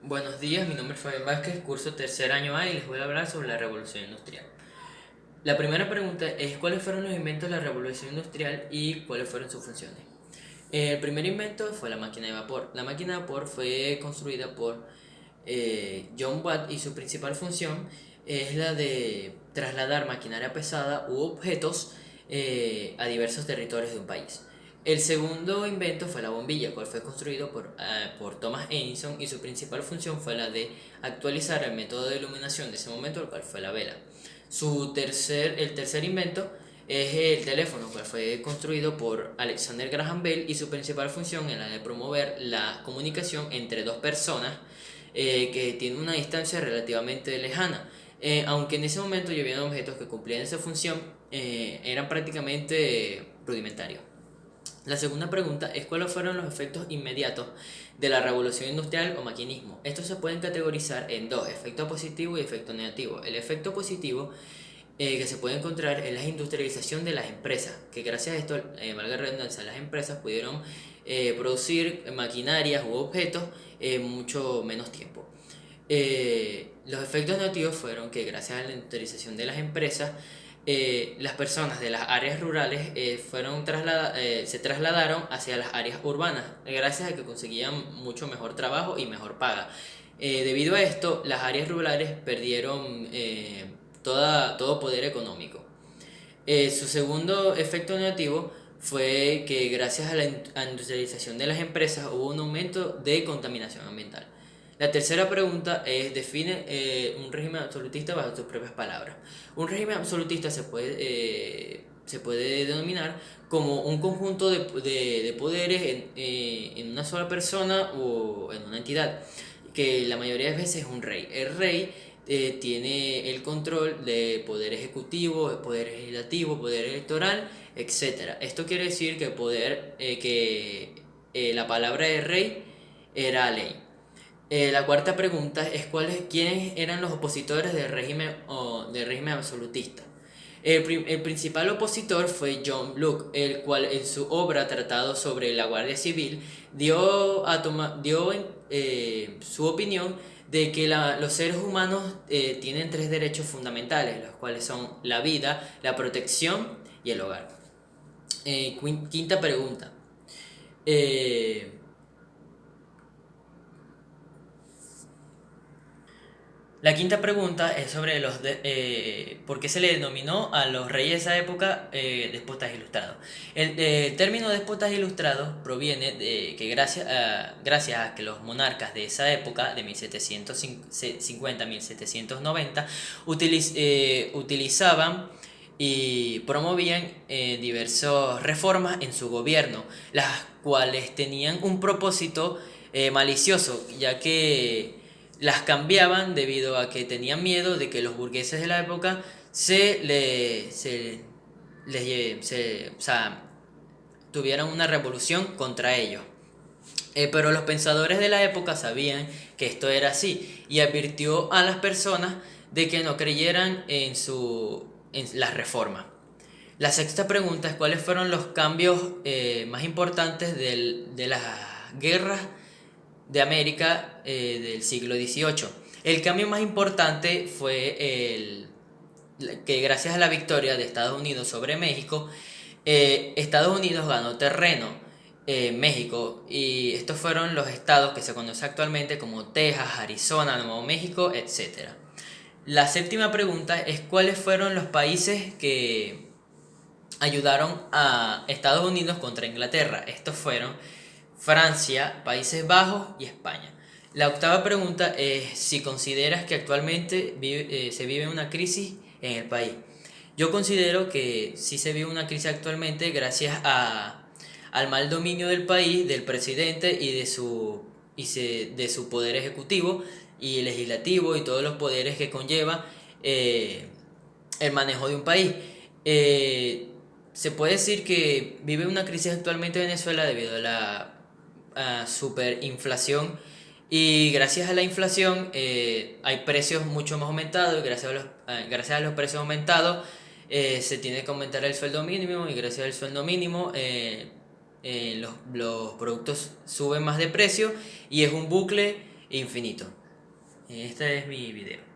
Buenos días, mi nombre es Fabián Vázquez, curso tercer año A y les voy a hablar sobre la revolución industrial. La primera pregunta es ¿cuáles fueron los inventos de la revolución industrial y cuáles fueron sus funciones? El primer invento fue la máquina de vapor. La máquina de vapor fue construida por John Watt y su principal función es la de trasladar maquinaria pesada u objetos a diversos territorios de un país. El segundo invento fue la bombilla, cual fue construido por Thomas Edison y su principal función fue la de actualizar el método de iluminación de ese momento, el cual fue la vela. El tercer invento es el teléfono, cual fue construido por Alexander Graham Bell y su principal función era la de promover la comunicación entre dos personas que tienen una distancia relativamente lejana. Aunque en ese momento ya habían objetos que cumplían esa función, eran prácticamente rudimentarios. La segunda pregunta es cuáles fueron los efectos inmediatos de la revolución industrial o maquinismo. Estos se pueden categorizar en dos, efecto positivo y efecto negativo. El efecto positivo que se puede encontrar es la industrialización de las empresas, que gracias a esto, valga la redundancia, las empresas pudieron producir maquinarias u objetos en mucho menos tiempo. Los efectos negativos fueron que gracias a la industrialización de las empresas, las personas de las áreas rurales se trasladaron hacia las áreas urbanas, gracias a que conseguían mucho mejor trabajo y mejor paga. Debido a esto, las áreas rurales perdieron todo poder económico. Su segundo efecto negativo fue que gracias a la industrialización de las empresas hubo un aumento de contaminación ambiental. La tercera pregunta es, define un régimen absolutista bajo tus propias palabras. Un régimen absolutista se puede denominar como un conjunto de poderes en una sola persona o en una entidad, que la mayoría de veces es un rey. El rey tiene el control de poder ejecutivo, poder legislativo, poder electoral, etcétera. Esto quiere decir que la palabra de rey era ley. La cuarta pregunta es quiénes eran los opositores del régimen absolutista. El principal opositor fue John Locke, el cual en su obra Tratado sobre la Guardia Civil dio su opinión de que los seres humanos tienen tres derechos fundamentales, los cuales son la vida, la protección y el hogar. Quinta pregunta. Eh, La quinta pregunta es sobre por qué se le denominó a los reyes de esa época déspotas ilustrados. El término déspotas ilustrados proviene de que gracias a que los monarcas de esa época, de 1750 a 1790, utilizaban y promovían diversas reformas en su gobierno, las cuales tenían un propósito malicioso, ya que las cambiaban debido a que tenían miedo de que los burgueses de la época o sea, tuvieran una revolución contra ellos. Pero los pensadores de la época sabían que esto era así y advirtió a las personas de que no creyeran en las reformas. La sexta pregunta es cuáles fueron los cambios más importantes de las guerras de América del siglo XVIII. El cambio más importante fue que gracias a la victoria de Estados Unidos sobre México, Estados Unidos ganó terreno en México y estos fueron los estados que se conocen actualmente como Texas, Arizona, Nuevo México, etcétera. La séptima pregunta es cuáles fueron los países que ayudaron a Estados Unidos contra Inglaterra. Estos fueron Francia, Países Bajos y España. La octava pregunta es si consideras que actualmente se vive una crisis en el país. Yo considero que sí se vive una crisis actualmente gracias al mal dominio del país, del presidente y de su poder ejecutivo y legislativo y todos los poderes que conlleva eh, el manejo de un país. Eh, Se puede decir que vive una crisis actualmente Venezuela debido a la superinflación y gracias a la inflación hay precios mucho más aumentados y gracias a los precios aumentados se tiene que aumentar el sueldo mínimo y gracias al sueldo mínimo los productos suben más de precio y es un bucle infinito. Este es mi video.